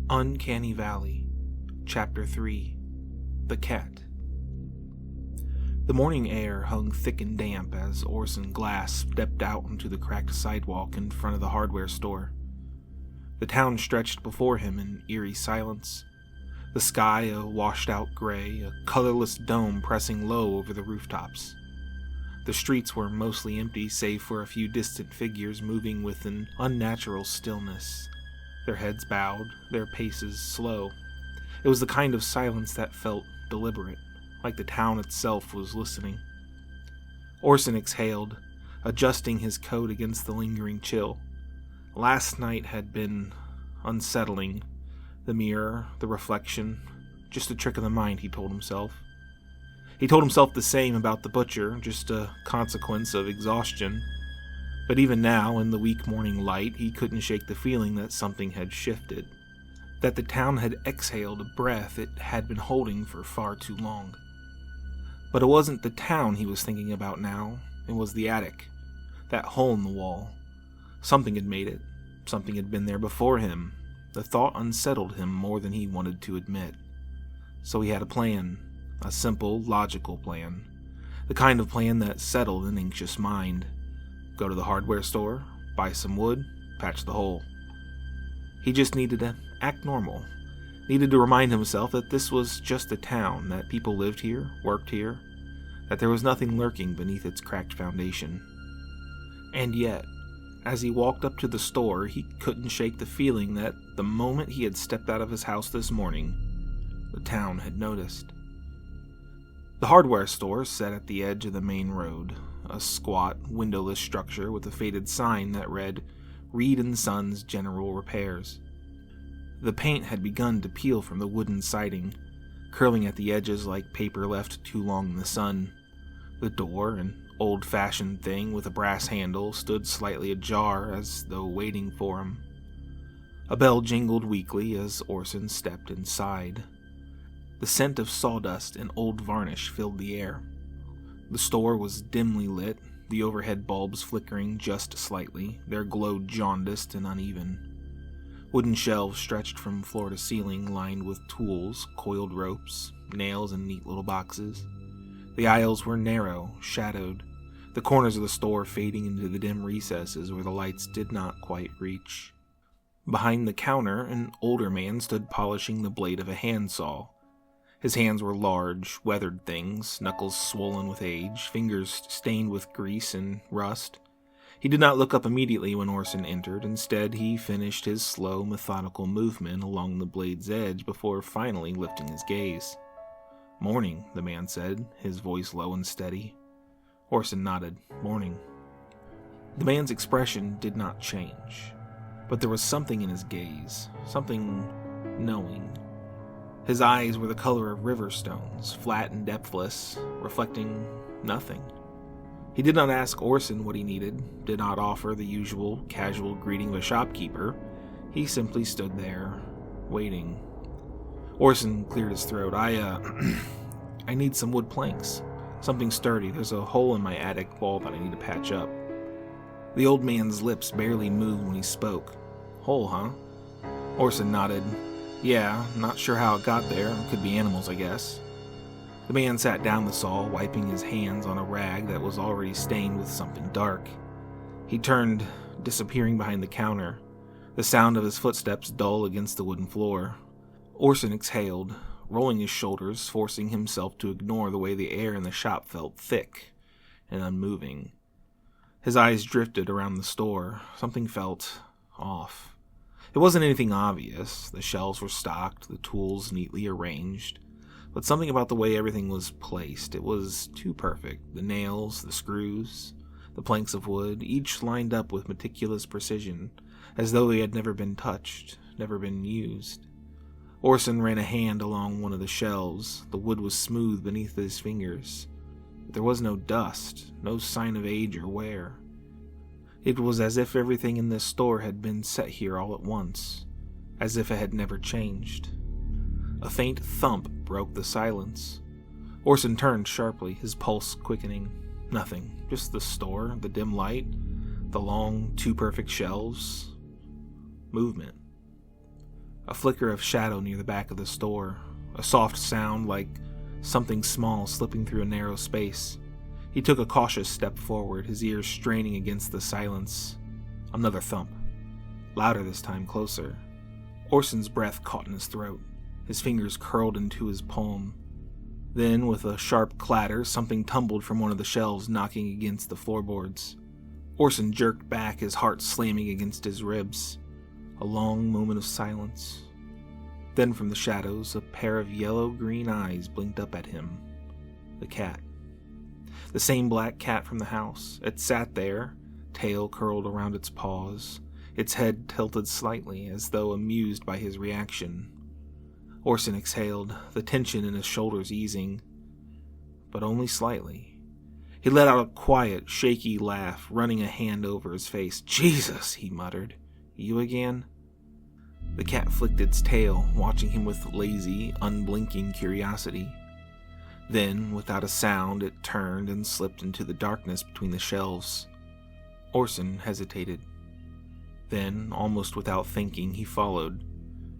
Uncanny Valley, Chapter 3, The Cat. The morning air hung thick and damp as Orson Glass stepped out onto the cracked sidewalk in front of the hardware store. The town stretched before him in eerie silence, the sky a washed-out gray, a colorless dome pressing low over the rooftops. The streets were mostly empty save for a few distant figures moving with an unnatural stillness, their heads bowed, their paces slow. It was the kind of silence that felt deliberate, like the town itself was listening. Orson exhaled, adjusting his coat against the lingering chill. Last night had been unsettling. The mirror, the reflection, just a trick of the mind, he told himself. He told himself the same about the butcher, just a consequence of exhaustion. But even now, in the weak morning light, he couldn't shake the feeling that something had shifted, that the town had exhaled a breath it had been holding for far too long. But it wasn't the town he was thinking about now, it was the attic, that hole in the wall. Something had made it, something had been there before him. The thought unsettled him more than he wanted to admit. So he had a plan, a simple, logical plan, the kind of plan that settled an anxious mind. Go to the hardware store, buy some wood, patch the hole. He just needed to act normal, needed to remind himself that this was just a town, that people lived here, worked here, that there was nothing lurking beneath its cracked foundation. And yet, as he walked up to the store, he couldn't shake the feeling that the moment he had stepped out of his house this morning, the town had noticed. The hardware store sat at the edge of the main road, a squat, windowless structure with a faded sign that read, Reed & Sons General Repairs. The paint had begun to peel from the wooden siding, curling at the edges like paper left too long in the sun. The door, an old-fashioned thing with a brass handle, stood slightly ajar as though waiting for him. A bell jingled weakly as Orson stepped inside. The scent of sawdust and old varnish filled the air. The store was dimly lit, the overhead bulbs flickering just slightly, their glow jaundiced and uneven. Wooden shelves stretched from floor to ceiling, lined with tools, coiled ropes, nails in neat little boxes. The aisles were narrow, shadowed, the corners of the store fading into the dim recesses where the lights did not quite reach. Behind the counter, an older man stood polishing the blade of a handsaw. His hands were large, weathered things, knuckles swollen with age, fingers stained with grease and rust. He did not look up immediately when Orson entered. Instead, he finished his slow, methodical movement along the blade's edge before finally lifting his gaze. "Morning," the man said, his voice low and steady. Orson nodded. "Morning." The man's expression did not change, but there was something in his gaze, something knowing. His eyes were the color of river stones, flat and depthless, reflecting nothing. He did not ask Orson what he needed, did not offer the usual casual greeting of a shopkeeper. He simply stood there, waiting. Orson cleared his throat. I need some wood planks. Something sturdy. There's a hole in my attic wall that I need to patch up." The old man's lips barely moved when he spoke. "Hole, huh?" Orson nodded. "Yeah, not sure how it got there. Could be animals, I guess." The man sat down the saw, wiping his hands on a rag that was already stained with something dark. He turned, disappearing behind the counter, the sound of his footsteps dull against the wooden floor. Orson exhaled, rolling his shoulders, forcing himself to ignore the way the air in the shop felt thick and unmoving. His eyes drifted around the store. Something felt off. It wasn't anything obvious. The shelves were stocked, the tools neatly arranged, but something about the way everything was placed. It was too perfect. The nails, the screws, the planks of wood, each lined up with meticulous precision, as though they had never been touched, never been used. Orson ran a hand along one of the shelves. The wood was smooth beneath his fingers. But there was no dust, no sign of age or wear. It was as if everything in this store had been set here all at once, as if it had never changed. A faint thump broke the silence. Orson turned sharply, his pulse quickening. Nothing, just the store, the dim light, the long, too perfect shelves. Movement. A flicker of shadow near the back of the store, a soft sound like something small slipping through a narrow space. He took a cautious step forward, his ears straining against the silence. Another thump. Louder this time, closer. Orson's breath caught in his throat. His fingers curled into his palm. Then, with a sharp clatter, something tumbled from one of the shelves, knocking against the floorboards. Orson jerked back, his heart slamming against his ribs. A long moment of silence. Then from the shadows, a pair of yellow-green eyes blinked up at him. The cat. The same black cat from the house. It sat there, tail curled around its paws, its head tilted slightly, as though amused by his reaction. Orson exhaled, the tension in his shoulders easing, but only slightly. He let out a quiet, shaky laugh, running a hand over his face. "Jesus," he muttered. "You again?" The cat flicked its tail, watching him with lazy, unblinking curiosity. Then, without a sound, it turned and slipped into the darkness between the shelves. Orson hesitated. Then, almost without thinking, he followed.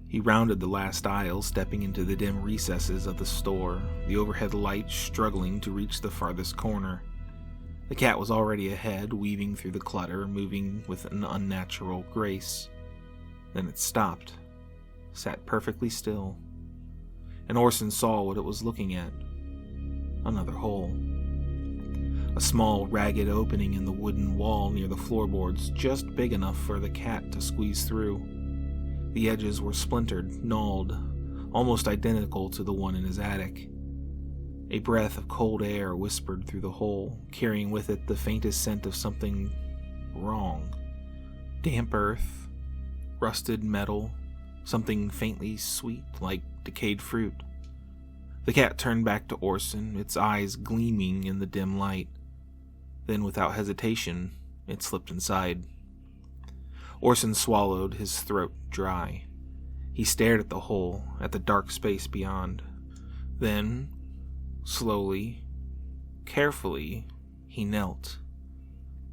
He rounded the last aisle, stepping into the dim recesses of the store, the overhead light struggling to reach the farthest corner. The cat was already ahead, weaving through the clutter, moving with an unnatural grace. Then it stopped, sat perfectly still, and Orson saw what it was looking at. Another hole. A small, ragged opening in the wooden wall near the floorboards, just big enough for the cat to squeeze through. The edges were splintered, gnawed, almost identical to the one in his attic. A breath of cold air whispered through the hole, carrying with it the faintest scent of something wrong. Damp earth, rusted metal, something faintly sweet, like decayed fruit. The cat turned back to Orson, its eyes gleaming in the dim light. Then, without hesitation, it slipped inside. Orson swallowed, his throat dry. He stared at the hole, at the dark space beyond. Then, slowly, carefully, he knelt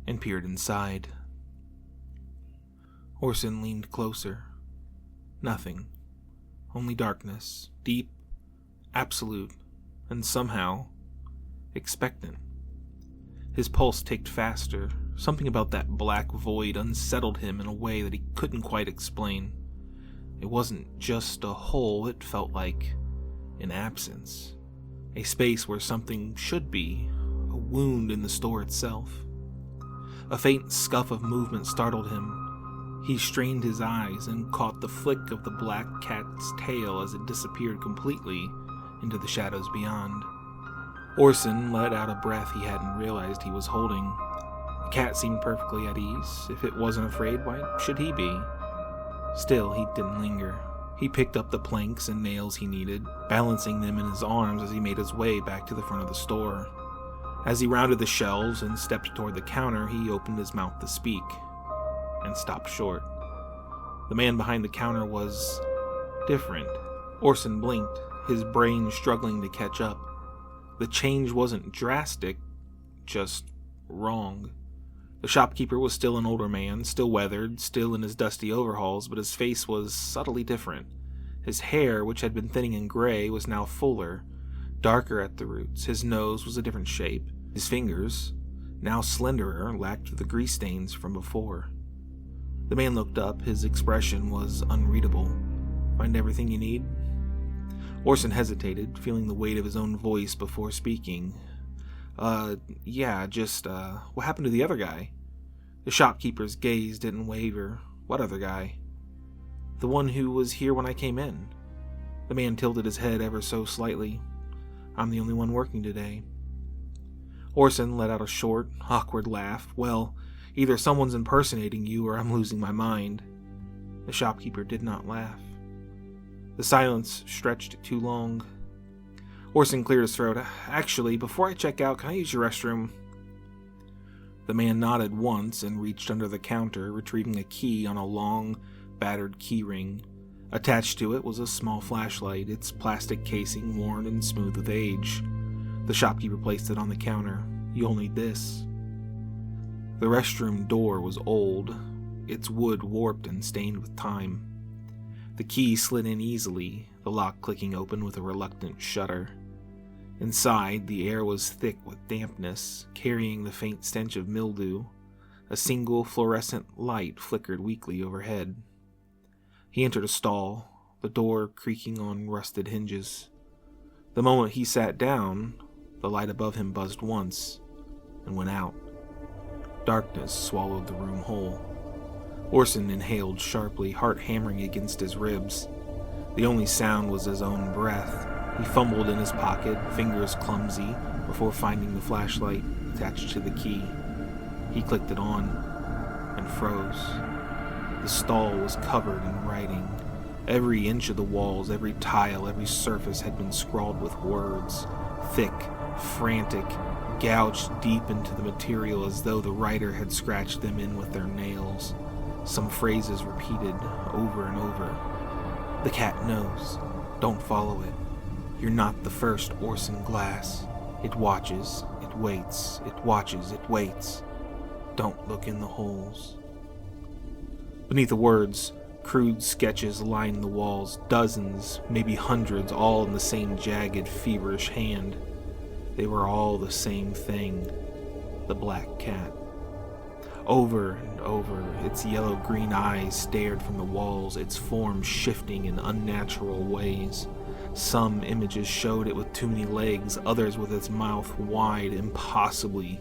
and peered inside. Orson leaned closer. Nothing. Only darkness, deep, absolute, and somehow expectant. His pulse ticked faster. Something about that black void unsettled him in a way that he couldn't quite explain. It wasn't just a hole, it felt like an absence. A space where something should be, a wound in the store itself. A faint scuff of movement startled him. He strained his eyes and caught the flick of the black cat's tail as it disappeared completely into the shadows beyond. Orson let out a breath he hadn't realized he was holding. The cat seemed perfectly at ease. If it wasn't afraid, why should he be? Still, he didn't linger. He picked up the planks and nails he needed, balancing them in his arms as he made his way back to the front of the store. As he rounded the shelves and stepped toward the counter, he opened his mouth to speak, and stopped short. The man behind the counter was different. Orson blinked, his brain struggling to catch up. The change wasn't drastic, just wrong. The shopkeeper was still an older man, still weathered, still in his dusty overalls, but his face was subtly different. His hair, which had been thinning and gray, was now fuller, darker at the roots. His nose was a different shape. His fingers, now slenderer, lacked the grease stains from before. The man looked up. His expression was unreadable. "Find everything you need?" Orson hesitated, feeling the weight of his own voice before speaking. Yeah, just, what happened to the other guy?" The shopkeeper's gaze didn't waver. "What other guy?" "The one who was here when I came in." The man tilted his head ever so slightly. "I'm the only one working today." Orson let out a short, awkward laugh. "Well, either someone's impersonating you or I'm losing my mind." The shopkeeper did not laugh. The silence stretched too long. Orson cleared his throat. "Actually, before I check out, can I use your restroom?" The man nodded once and reached under the counter, retrieving a key on a long, battered key ring. Attached to it was a small flashlight, its plastic casing worn and smooth with age. The shopkeeper placed it on the counter. "You'll need this." The restroom door was old, its wood warped and stained with time. The key slid in easily, the lock clicking open with a reluctant shudder. Inside, the air was thick with dampness, carrying the faint stench of mildew. A single fluorescent light flickered weakly overhead. He entered a stall, the door creaking on rusted hinges. The moment he sat down, the light above him buzzed once and went out. Darkness swallowed the room whole. Orson inhaled sharply, heart hammering against his ribs. The only sound was his own breath. He fumbled in his pocket, fingers clumsy, before finding the flashlight attached to the key. He clicked it on and froze. The stall was covered in writing. Every inch of the walls, every tile, every surface had been scrawled with words, thick, frantic, gouged deep into the material as though the writer had scratched them in with their nails. Some phrases repeated over and over. "The cat knows. Don't follow it. You're not the first Orson Glass. It watches, it waits, it watches, it waits. Don't look in the holes." Beneath the words, crude sketches lined the walls, dozens, maybe hundreds, all in the same jagged, feverish hand. They were all the same thing, the black cat. Over and over, its yellow-green eyes stared from the walls, its form shifting in unnatural ways. Some images showed it with too many legs, others with its mouth wide, impossibly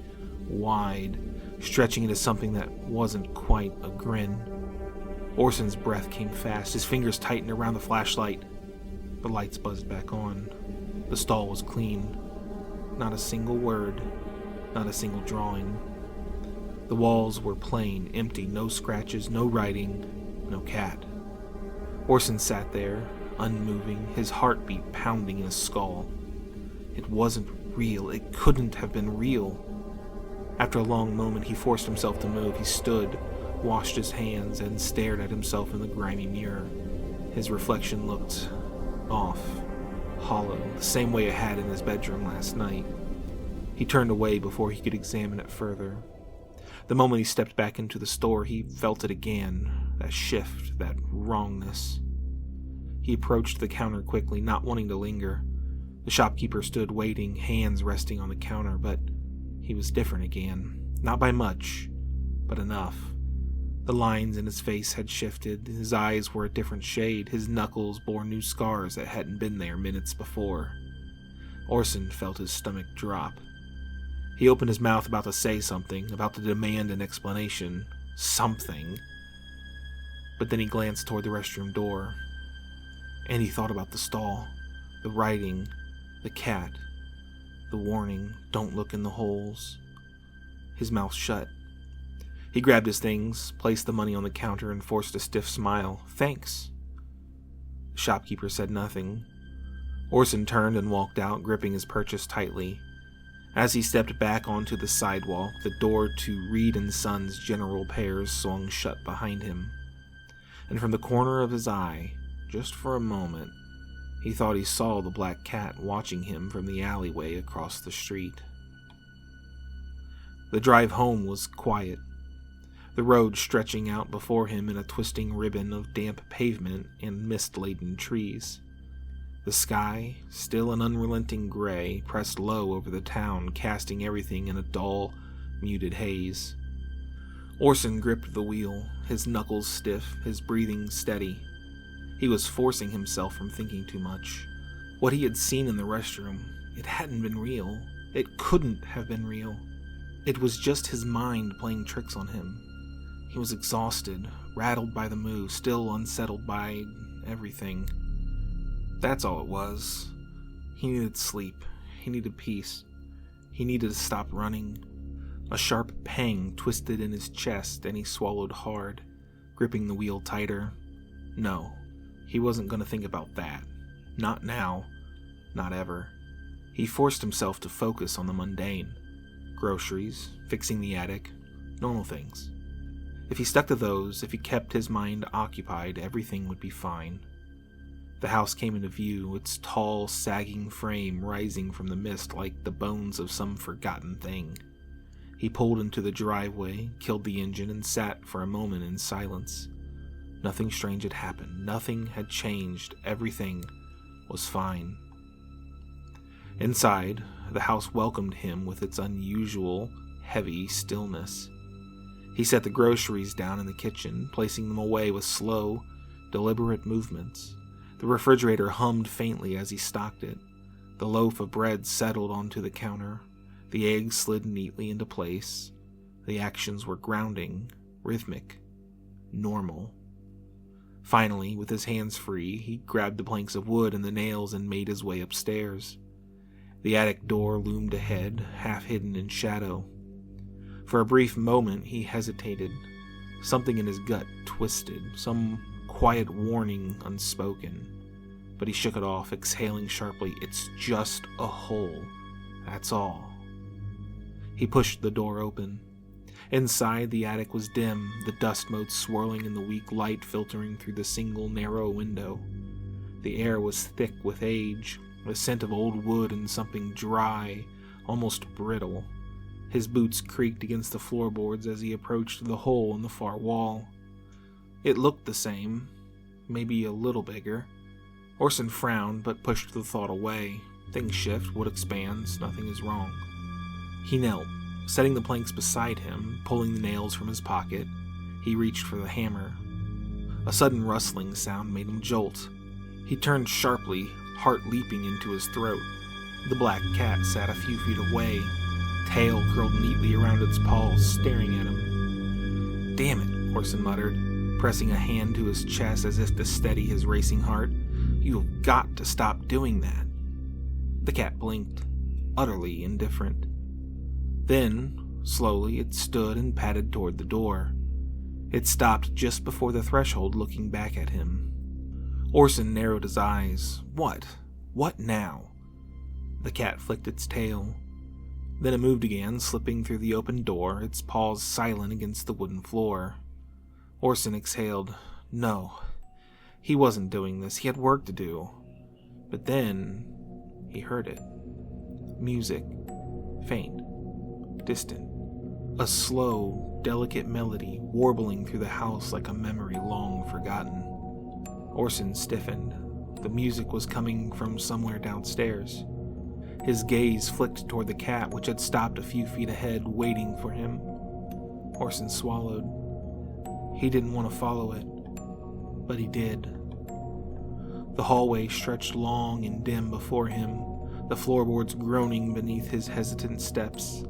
wide, stretching into something that wasn't quite a grin. Orson's breath came fast, his fingers tightened around the flashlight. The lights buzzed back on. The stall was clean. Not a single word, not a single drawing. The walls were plain, empty, no scratches, no writing, no cat. Orson sat there, unmoving, his heartbeat pounding in his skull. It wasn't real. It couldn't have been real. After a long moment, he forced himself to move. He stood, washed his hands, and stared at himself in the grimy mirror. His reflection looked off, hollow, the same way it had in his bedroom last night. He turned away before he could examine it further. The moment he stepped back into the store, he felt it again, that shift, that wrongness. He approached the counter quickly, not wanting to linger. The shopkeeper stood waiting, hands resting on the counter, but he was different again. Not by much, but enough. The lines in his face had shifted, his eyes were a different shade, his knuckles bore new scars that hadn't been there minutes before. Orson felt his stomach drop. He opened his mouth about to say something, about to demand an explanation. Something. But then he glanced toward the restroom door. And he thought about the stall, the writing, the cat, the warning, "Don't look in the holes." His mouth shut. He grabbed his things, placed the money on the counter, and forced a stiff smile. "Thanks." The shopkeeper said nothing. Orson turned and walked out, gripping his purchase tightly. As he stepped back onto the sidewalk, the door to Reed & Son's General Pears swung shut behind him. And from the corner of his eye, just for a moment, he thought he saw the black cat watching him from the alleyway across the street. The drive home was quiet, the road stretching out before him in a twisting ribbon of damp pavement and mist-laden trees. The sky, still an unrelenting gray, pressed low over the town, casting everything in a dull, muted haze. Orson gripped the wheel, his knuckles stiff, his breathing steady. He was forcing himself from thinking too much. What he had seen in the restroom, it hadn't been real. It couldn't have been real. It was just his mind playing tricks on him. He was exhausted, rattled by the move, still unsettled by everything. That's all it was. He needed sleep. He needed peace. He needed to stop running. A sharp pang twisted in his chest, and he swallowed hard, gripping the wheel tighter. No, he wasn't going to think about that. Not now. Not ever. He forced himself to focus on the mundane. Groceries, fixing the attic, normal things. If he stuck to those, if he kept his mind occupied, everything would be fine. The house came into view, its tall, sagging frame rising from the mist like the bones of some forgotten thing. He pulled into the driveway, killed the engine, and sat for a moment in silence. Nothing strange had happened. Nothing had changed. Everything was fine. Inside, the house welcomed him with its unusual, heavy stillness. He set the groceries down in the kitchen, placing them away with slow, deliberate movements. The refrigerator hummed faintly as he stocked it. The loaf of bread settled onto the counter. The eggs slid neatly into place. The actions were grounding, rhythmic, normal. Finally, with his hands free, he grabbed the planks of wood and the nails and made his way upstairs. The attic door loomed ahead, half hidden in shadow. For a brief moment, he hesitated. Something in his gut twisted, some quiet warning unspoken. But he shook it off, exhaling sharply. It's just a hole. That's all. He pushed the door open. Inside, the attic was dim, the dust motes swirling in the weak light filtering through the single narrow window. The air was thick with age, the scent of old wood and something dry, almost brittle. His boots creaked against the floorboards as he approached the hole in the far wall. It looked the same, maybe a little bigger. Orson frowned, but pushed the thought away. Things shift, wood expands, nothing is wrong. He knelt, setting the planks beside him, pulling the nails from his pocket. He reached for the hammer. A sudden rustling sound made him jolt. He turned sharply, heart leaping into his throat. The black cat sat a few feet away, tail curled neatly around its paws, staring at him. "Damn it," Orson muttered, pressing a hand to his chest as if to steady his racing heart. "You've got to stop doing that." The cat blinked, utterly indifferent. Then, slowly, it stood and padded toward the door. It stopped just before the threshold, looking back at him. Orson narrowed his eyes. What? What now? The cat flicked its tail. Then it moved again, slipping through the open door, its paws silent against the wooden floor. Orson exhaled. No, he wasn't doing this. He had work to do. But then, he heard it. Music. Faint. Distant. A slow, delicate melody warbling through the house like a memory long forgotten. Orson stiffened. The music was coming from somewhere downstairs. His gaze flicked toward the cat, which had stopped a few feet ahead, waiting for him. Orson swallowed. He didn't want to follow it, but he did. The hallway stretched long and dim before him, the floorboards groaning beneath his hesitant steps.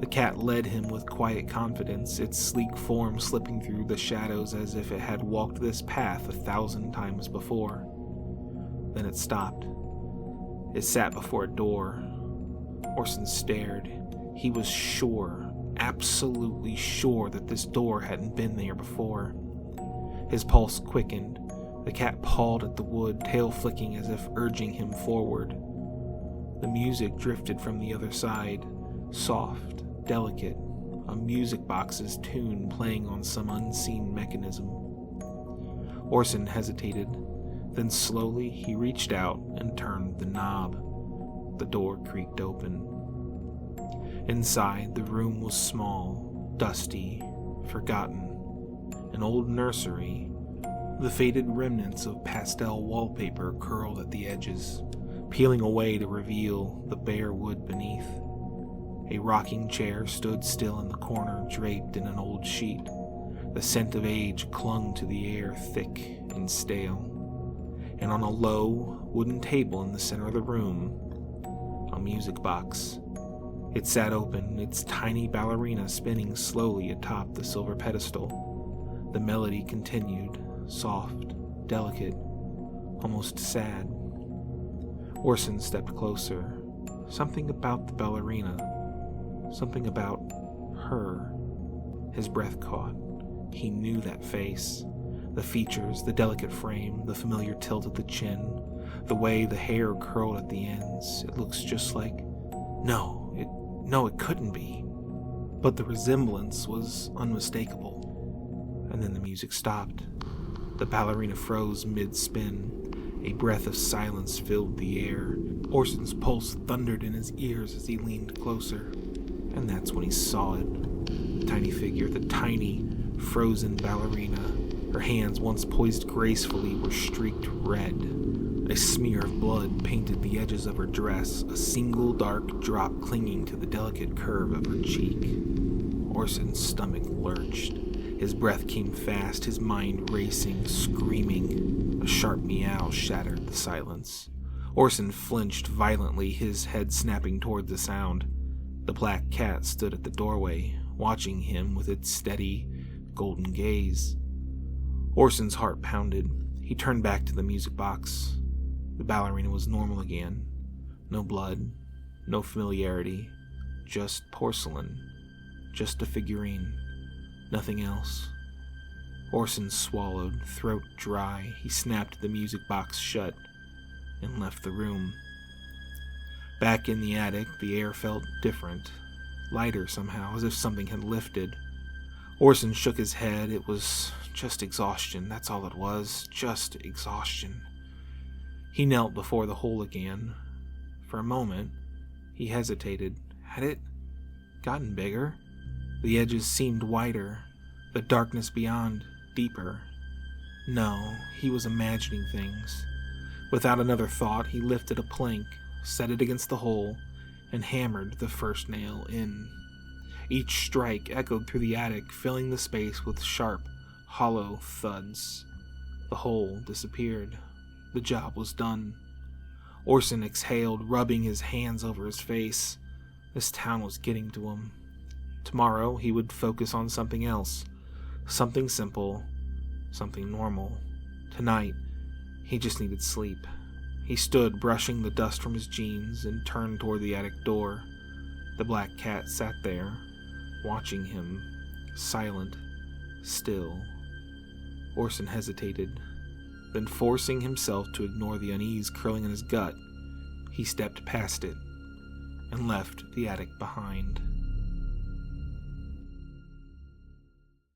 The cat led him with quiet confidence, its sleek form slipping through the shadows as if it had walked this path 1,000 times before. Then it stopped. It sat before a door. Orson stared. He was sure, absolutely sure, that this door hadn't been there before. His pulse quickened. The cat pawed at the wood, tail flicking as if urging him forward. The music drifted from the other side, soft, delicate, a music box's tune playing on some unseen mechanism. Orson hesitated. Then slowly he reached out and turned the knob. The door creaked open. Inside, the room was small, dusty, forgotten. An old nursery. The faded remnants of pastel wallpaper curled at the edges, peeling away to reveal the bare wood beneath. A rocking chair stood still in the corner, draped in an old sheet. The scent of age clung to the air, thick and stale. And on a low, wooden table in the center of the room, a music box. It sat open, its tiny ballerina spinning slowly atop the silver pedestal. The melody continued, soft, delicate, almost sad. Orson stepped closer. Something about the ballerina, something about her. His breath caught. He knew that face. The features, the delicate frame, the familiar tilt at the chin, the way the hair curled at the ends. It looks just like... No, it couldn't be. But the resemblance was unmistakable. And then the music stopped. The ballerina froze mid-spin. A breath of silence filled the air. Orson's pulse thundered in his ears as he leaned closer. And that's when he saw it. The tiny figure, the tiny, frozen ballerina. Her Her hands, once poised gracefully, were streaked red. A smear of blood painted the edges of her dress, a single dark drop clinging to the delicate curve of her cheek. Orson's stomach lurched. His breath came fast, his mind racing, screaming. A sharp meow shattered the silence. Orson flinched violently, his head snapping toward the sound. The black cat stood at the doorway, watching him with its steady, golden gaze. Orson's heart pounded. He turned back to the music box. The ballerina was normal again. No blood, no familiarity, just porcelain, just a figurine, nothing else. Orson swallowed, throat dry. He snapped the music box shut and left the room. Back in the attic, the air felt different, lighter somehow, as if something had lifted. Orson shook his head. It was just exhaustion, that's all it was, just exhaustion. He knelt before the hole again. For a moment, he hesitated. Had it gotten bigger? The edges seemed wider, the darkness beyond deeper. No, he was imagining things. Without another thought, he lifted a plank, set it against the hole, and hammered the first nail in. Each strike echoed through the attic, filling the space with sharp, hollow thuds. The hole disappeared. The job was done. Orson exhaled, rubbing his hands over his face. This town was getting to him. Tomorrow he would focus on something else. Something simple, something normal. Tonight, he just needed sleep. He stood, brushing the dust from his jeans, and turned toward the attic door. The black cat sat there, watching him, silent, still. Orson hesitated. Then, forcing himself to ignore the unease curling in his gut, he stepped past it and left the attic behind.